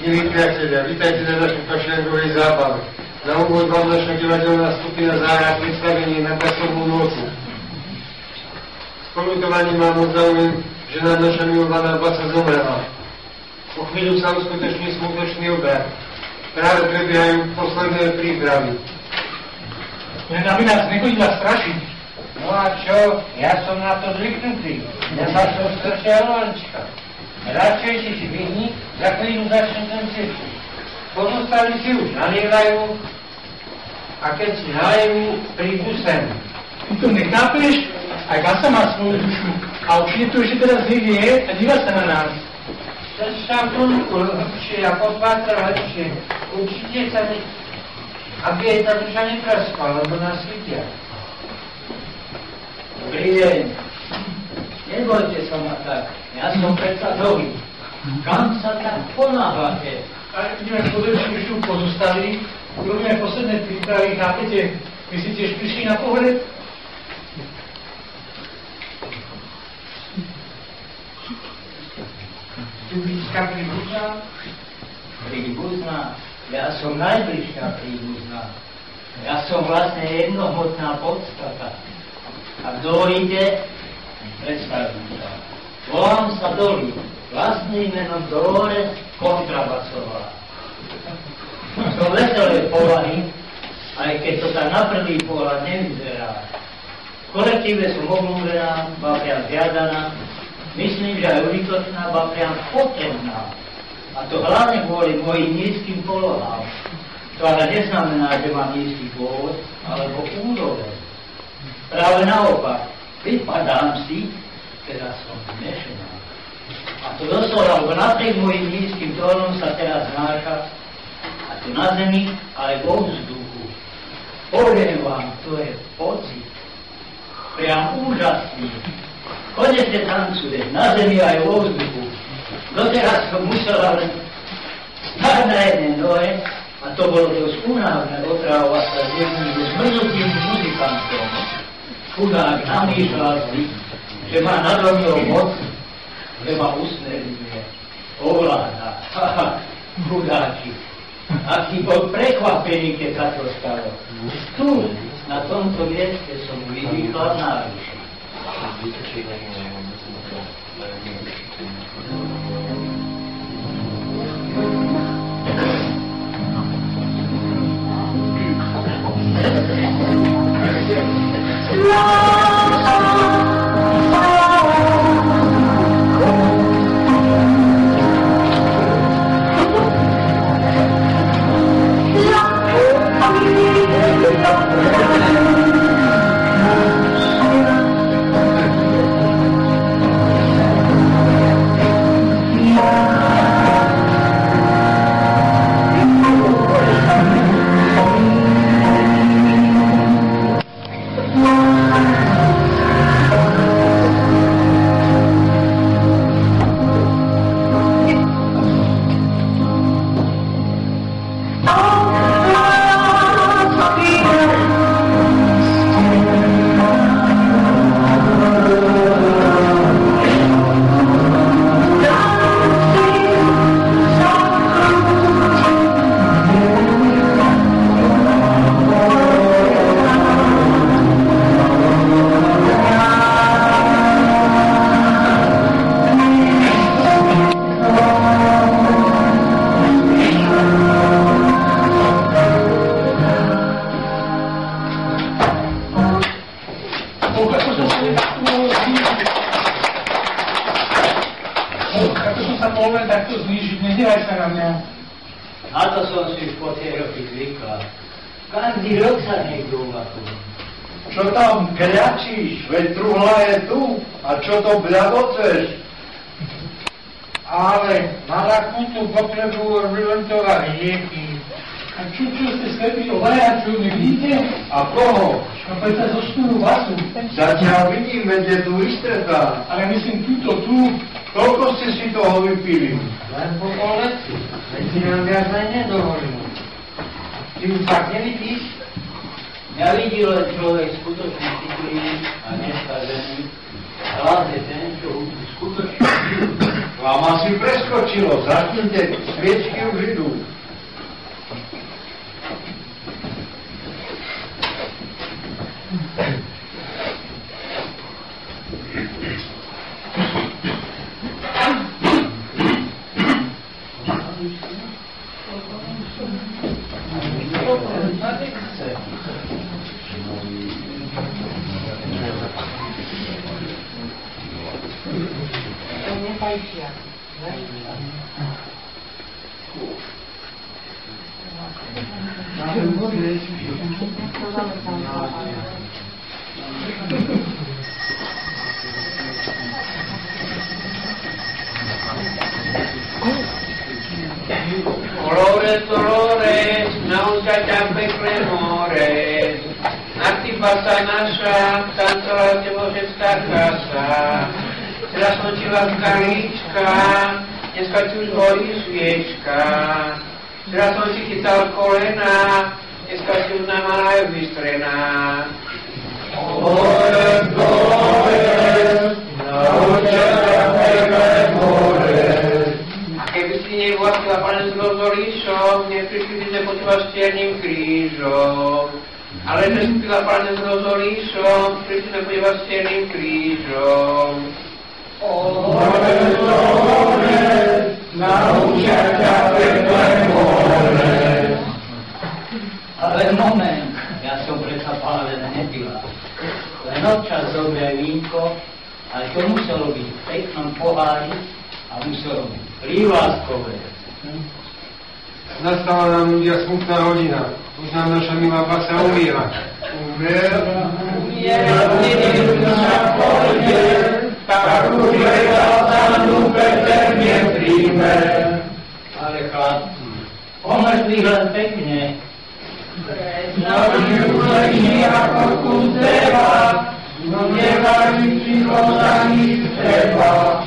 Milí priatelia, vítajte na našej kašľankovej zábave. Na úvod vám naša divadelná skupina zahrá predstavenie na Basovú nocu. S poľutovaním vám oznamujem, že nám naša milovaná baca zomrela. Po chvíľu sa uskutoční smutočný obrat. Práve prebiehajú posledné prípravy. Len aby nás nechodila strašiť. No a čo? Ja som na to zvyknutý. Nemá som strašia Rolečka. Radšej si zvykni, za chvíľu začne ten cirkus. Pozostali si už nalievajú a keď si nalejú, prídu sem. Ty to nechápeš? Aj Vasa má svoju dušu. A určite to ešte teraz nevie a díva sa na nás. Chceš tam trošku lepšie a popátra lepšie. Určite sa ne... aby jej tá duša nepraskla, lebo nás chytia. Dobrý deň. Nebojte sa ma tak. Ja som predsa dlhý. Kam sa tak ponáhľate? A ideme pozrieť, že už pozostali. Urobíme posledné prípravy, chápete? Vy si tiež prišli na pohreb? Tu blízka príbuzná? Príbuzná? Ja som najbližšia príbuzná. Ja som vlastne jednohmotná podstata. Ak dovolíte, predstavím sa. Volám sa Dolí. Vlastným menom Dolores Kontrabasová. Som veselé povahy, aj keď to tak na prvý pohľad nevyzerá. V kolektíve som obľúbená, ba priam žiadaná. Myslím, že aj užitočná, ba priam potrebná. A to hlavne kvôli mojim nízkym polohám. To ale neznamená, že mám nízky pôvod, alebo úroveň. Práve naopak, vypadám si, teda som znešená. A to doslova, lebo napriek mojim nízkym tónom sa teraz znáša, a tu na zemi, ale vo vzduchu. Poviem vám, to je pocit. Priam úžasný. Konečne tancuje, na zemi aj vo vzduchu. Doteraz som musela len stáť na jednej nohe, a to bolo dosť únavné otrávať sa s jedným zmrznutým muzikantom. Chudák namýšľal si, že má nado mnou moc, že ma usmerňuje, ovláda. Haha, chudáčik. Aký bol prekvapený, keď sa to stalo. Tu, na tomto mieste som vydýchla náruši. Ale na rakutu potrebujú vylentovať lieky. A čo ste slepí obaja, čo nevidíte? A koho? No predsa zoštúru Vasu. Zatiaľ vidím, veď je tu vystretá. Ale myslím túto, tu. Koľko ste si toho vypili? Len po poleci. Veď si nám viac aj nedovolím. Ty už tak nevidíš? Nevidí len človek skutočne citlivý a nestažený. Hlavne ten, čo skutočne Vám asi preskočil. skočilo, zasnite, sviečky už idú. Dolores, dolores, nauča ťa pekné more, na ty basa naša, tancovala tebovženská kasa. Teraz som ti láska líčka, dneska ti už horí sviečka. Teraz som ti chytal kolena, dneska ti už nám aj vystrená. Dolores, dolores, nauča ťa pekné more. Keby si nevlastila, pane, s rozhoríšom, neprišli by sme po teba s čiernym krížom. Ale že si pila, pane, s rozhoríšom, prišli sme po teba s čiernym krížom. Dolores, dolores, naučia ťa pekné more. Ale moment, ja som predsa pále nepila. Len občas zobraj vínko, ale to muselo byť v peknom pohári a muselo byť prívlastkové. Nastala nám ľudia smutná hodina. Už nám naša milá basa umiera. Umiera, sa pôjde, tak už sa Peter nepríjme. Ale chlapci, pomrzli len pekne. Naši uleží ako kus dreva, no nemajú ticho za nic treba.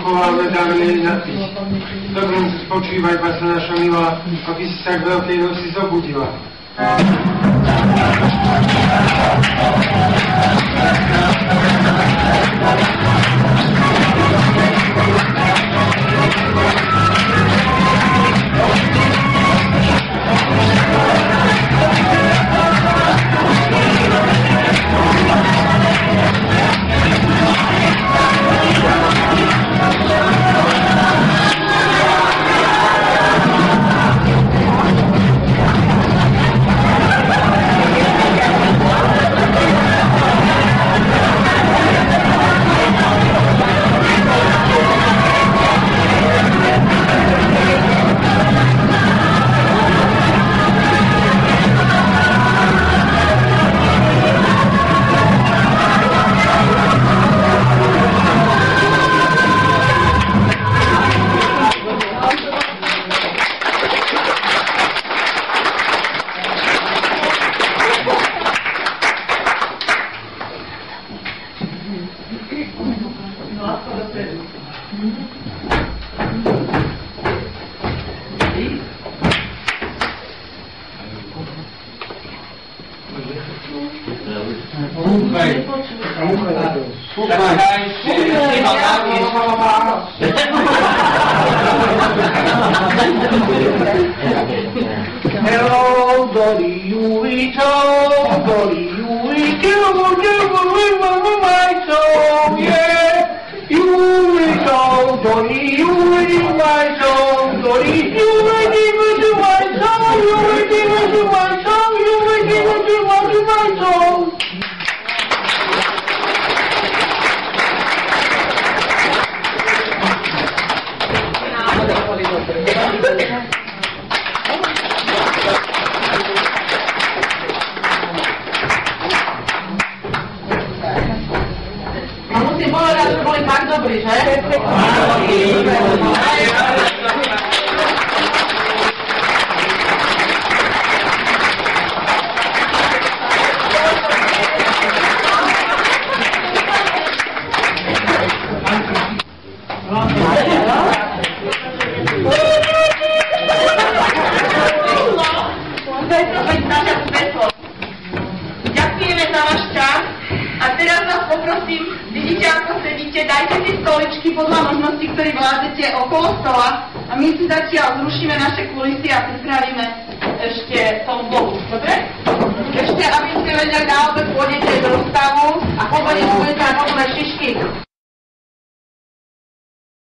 povoláme, dáme jej napiť. Dobrom spočívaj, Pasa naša milá, aby si sa k veľkej noci zobudila. Hello, Dolly, you reach home, Dolly, you reach my soul, yeah. You reach home, Dolly, you reach my soul, Dolly, you reach into my soul, you reach into my soul, you reach into my soul. Musím povedať, že boli tak dobrí, že? Ďakujeme za váš čas a teraz vás poprosím, vidíte ako sedíte, dajte si stoličky podľa možností, ktoré vládzete okolo stola a my si zatiaľ zrušíme naše kulisy a pripravíme ešte tomu bohu, dobre? Ešte, aby ste vedeli, na obed pôjdete